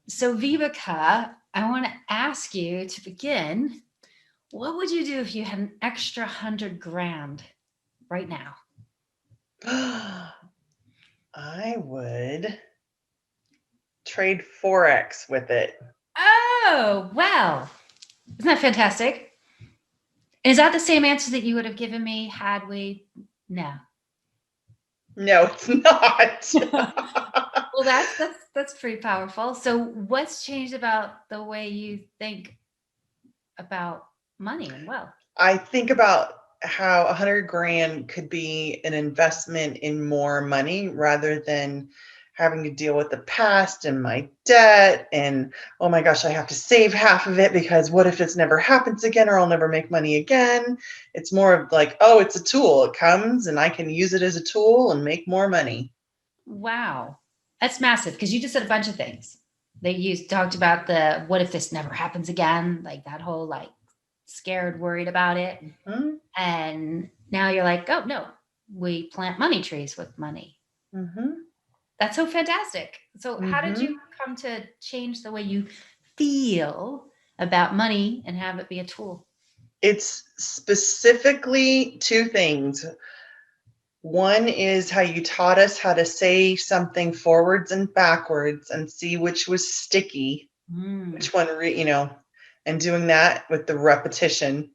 So Vibeke, I want to ask you to begin. What would you do if you had an extra 100 grand right now? I would trade Forex with it. Oh, well, isn't that fantastic? Is that the same answer that you would have given me had we? No. No, it's not. Well, that's pretty powerful. So, what's changed about the way you think about money and wealth? I think about how 100 grand could be an investment in more money rather than having to deal with the past and my debt and oh my gosh, I have to save half of it because what if this never happens again or I'll never make money again? It's more of like, oh, it's a tool. It comes and I can use it as a tool and make more money. Wow, that's massive because you just said a bunch of things. That you talked about the what if this never happens again, like that whole like scared, worried about it, Hmm. and now you're like, oh no, we plant money trees with money. Hmm. That's so fantastic. So, how did you Hmm. come to change the way you feel about money and have it be a tool? It's specifically two things. One is how you taught us how to say something forwards and backwards and see which was sticky, Mm. which one, and doing that with the repetition,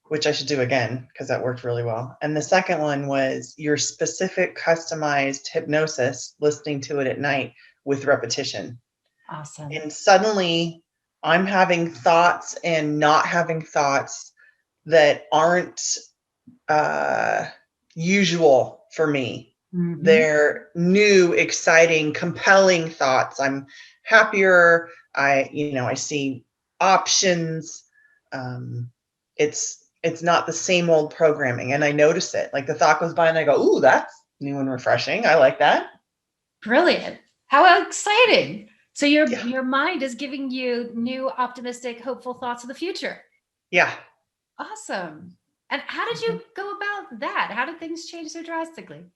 which I should do again because that worked really well. And the second one was your specific customized hypnosis, listening to it at night with repetition. Awesome. And suddenly I'm having thoughts and not having thoughts that aren't uh, usual for me. Mm-hmm. They're new, exciting, compelling thoughts. I'm happier. I see options. Um, it's not the same old programming, and I notice it. Like the thought goes by, and I go, "Ooh, that's new and refreshing. I like that." Brilliant. How exciting. So Yeah, your mind is giving you new optimistic, hopeful thoughts of the future. yeah. Awesome. And how did you Mhm. go about that? How did things change so drastically?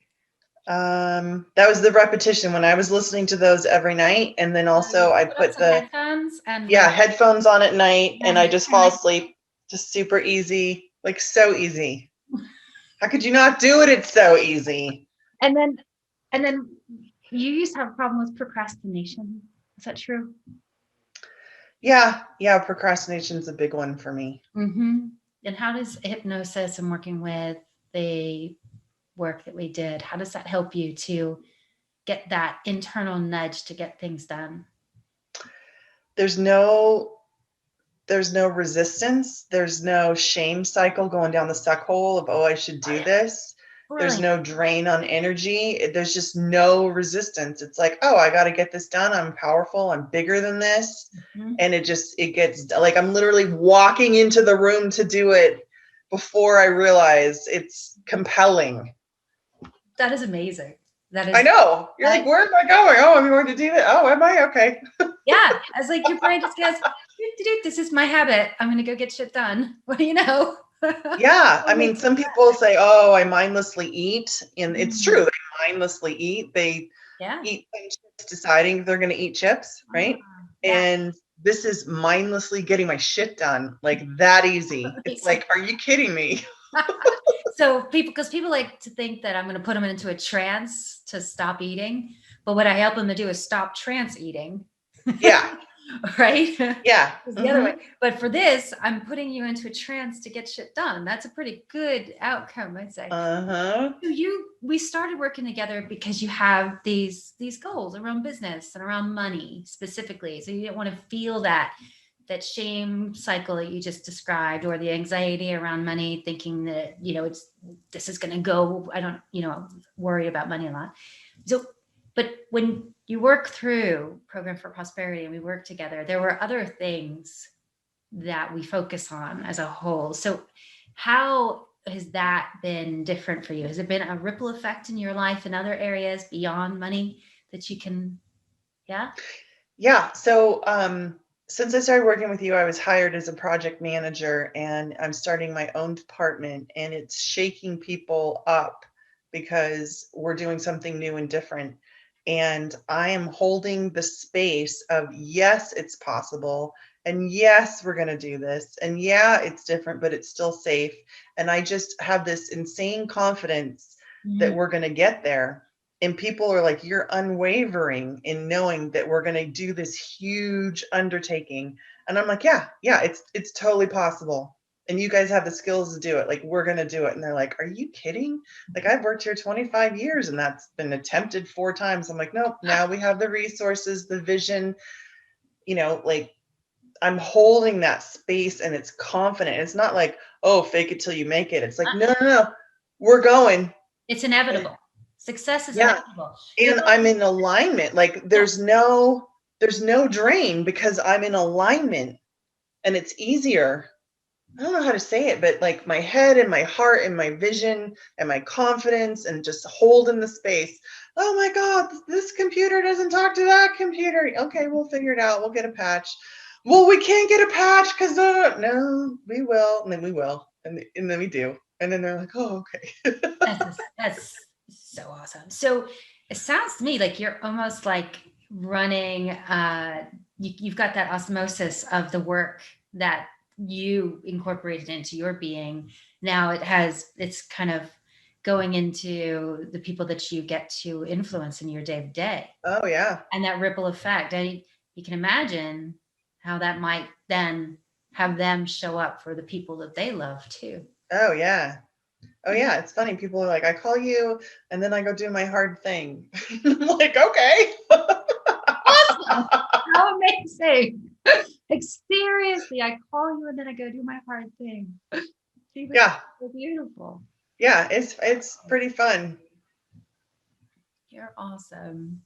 That was the repetition when I was listening to those every night, and then So you also I put on put some the headphones and yeah, like headphones on at night and I just fall and asleep. Just super easy, like so easy. How could you not do it? It's so easy. and then and then you used to have a problem with procrastination. Is that true? Yeah, yeah, procrastination's a big one for me. Mm-hmm. And how does hypnosis and working with the work that we did, how does that help you to get that internal nudge to get things done? There's no there's no resistance. There's no shame cycle going down the suck hole of, oh, I should do this. There's Brilliant. no drain on energy. There's just no resistance. It's like, oh, I got to get this done. I'm powerful. I'm bigger than this. Mhm. And it gets like I'm literally walking into the room to do it before I realize it's compelling. That is amazing. That I is, know. You're that, like, where am I going? Oh, I'm going to do that. Oh, am I? Okay. yeah. It's like your brain just goes, this is my habit. I'm going to go get shit done. What do you know? Yeah, I What mean, makes it some people work? say, "Oh, I mindlessly eat," and it's true. Mm, They mindlessly eat. They yeah. eat some chips, deciding if they're going to eat chips, right? Yeah. And this is mindlessly getting my shit done, like that easy. It's like, are you kidding me? So because people like to think that I'm going to put them into a trance to stop eating, but what I help them to do is stop trance eating, Yeah, right? yeah. It's the other way. Hmm. But for this, I'm putting you into a trance to get shit done. That's a pretty good outcome, I'd say. Uh-huh. So we started working together because you have these goals around business and around money specifically. So you didn't want to feel that shame cycle that you just described, or the anxiety around money, thinking that it's this is going to go. I don't worry about money a lot. So, but when you work through Program for Prosperity and we work together, there were other things that we focus on as a whole. So, how has that been different for you? Has it been a ripple effect in your life in other areas beyond money that you can, yeah? Yeah. So, since I started working with you, I was hired as a project manager and I'm starting my own department and it's shaking people up because we're doing something new and different. And I am holding the space of, yes, it's possible. And yes, we're going to do this. And yeah, it's different, but it's still safe. And I just have this insane confidence that we're going to get there. And people are like, you're unwavering in knowing that we're going to do this huge undertaking. And I'm like, yeah, it's totally possible. And you guys have the skills to do it. Like, we're going to do it. And they're like, are you kidding? Like, I've worked here 25 years and that's been attempted 4 times. I'm like, nope, now we have the resources, the vision, like, I'm holding that space and it's confident. It's not like, oh, fake it till you make it. It's like, no, we're going. It's inevitable. Success is Yeah. inevitable. And I'm in alignment. Like, there's no drain because I'm in alignment, and it's easier. I don't know how to say it, but like my head and my heart and my vision and my confidence and just holding the space. Oh my God, this computer doesn't talk to that computer. Okay, we'll figure it out. We'll get a patch. Well, we can't get a patch because no, we will. And then we will. And then we do. And then they're like, oh, okay. That's so awesome. So it sounds to me like you're almost like running, you've got that osmosis of the work that you incorporated into your being. Now it's kind of going into the people that you get to influence in your day to day. Oh, yeah. And that ripple effect. You can imagine how that might then have them show up for the people that they love too. Oh, yeah. Oh, yeah. It's funny. People are like, I call you and then I go do my hard thing. I'm like, okay. Awesome. How amazing. Like, seriously, I call you and then I go do my hard thing. Yeah. So beautiful. Yeah, it's pretty fun. You're awesome.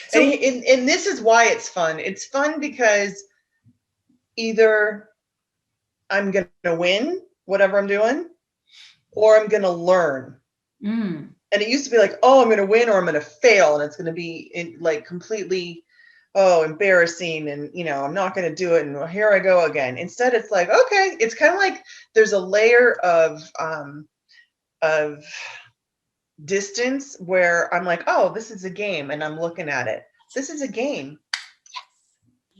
So, and this is why it's fun. It's fun because either I'm going to win whatever I'm doing, or I'm going to learn. And it used to be like, oh, I'm going to win or I'm going to fail. And it's going to be like completely, embarrassing. And, I'm not going to do it. And here I go again. Instead, it's like, okay, it's kind of like there's a layer of distance where I'm like, oh, this is a game. And I'm looking at it. This is a game.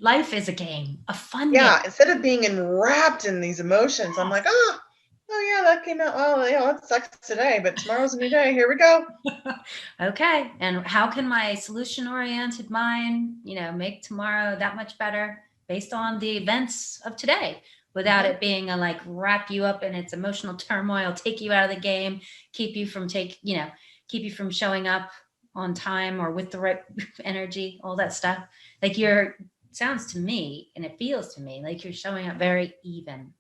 Life is a game, a fun game. game. Instead of being enwrapped in these emotions, I'm like, oh yeah, that came out. Oh, yeah, that sucks today, but tomorrow's a new day. Here we go. Okay. And how can my solution-oriented mind, make tomorrow that much better based on the events of today, without it being a like wrap you up in its emotional turmoil, take you out of the game, keep you from showing up on time or with the right energy, all that stuff. Like, sounds to me, and it feels to me like you're showing up very even.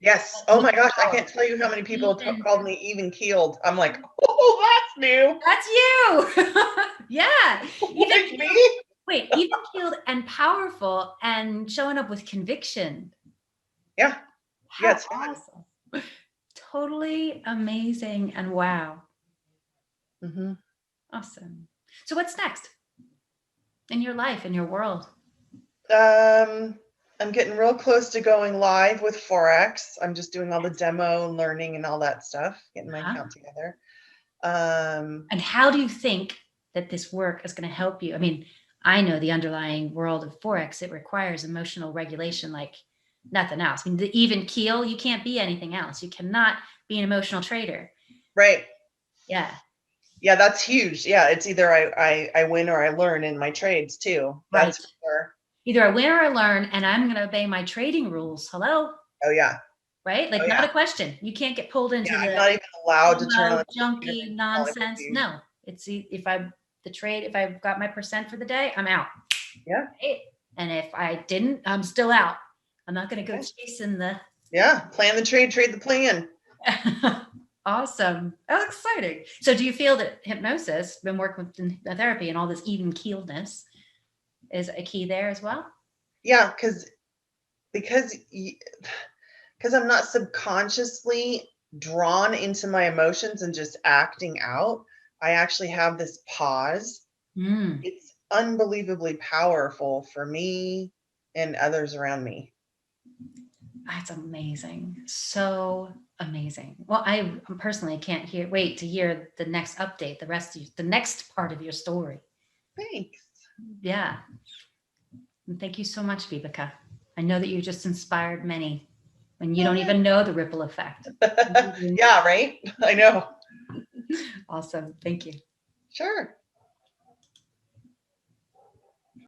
Yes. Oh my gosh. I can't tell you how many people called me even keeled. I'm like, oh, that's new. That's you. Yeah. Even me? Wait, even keeled and powerful and showing up with conviction. Yeah. How yeah, it's fun. Awesome. Totally amazing. And wow. Awesome. So what's next in your life, in your world? I'm getting real close to going live with Forex. I'm just doing all the demo and learning and all that stuff, getting my account together. And how do you think that this work is going to help you? I mean, I know the underlying world of Forex, it requires emotional regulation like nothing else. I mean, the even keel, you can't be anything else. You cannot be an emotional trader. Right. Yeah. Yeah, that's huge. Yeah, it's either I win or I learn in my trades too. That's right. For sure. Either I win or I learn, and I'm going to obey my trading rules. Hello? Oh, yeah. Right? Like, not a question. You can't get pulled into I'm not even allowed to turn on junky nonsense. No, it's if I've got my percent for the day, I'm out. Yeah. Right? And if I didn't, I'm still out. I'm not going to go chasing the. Yeah. Plan the trade the plan. Awesome. That's exciting. So do you feel that hypnosis, been working with hypnotherapy and all this even keeledness, is a key there as well? Yeah, because I'm not subconsciously drawn into my emotions and just acting out. I actually have this pause. It's unbelievably powerful for me and others around me. That's amazing. So amazing. Well, I personally can't wait to hear the next update, the next part of your story. Thanks. Yeah. And thank you so much, Vibeke. I know that you just inspired many and you don't even know the ripple effect. Yeah, right? I know. Awesome. Thank you. Sure.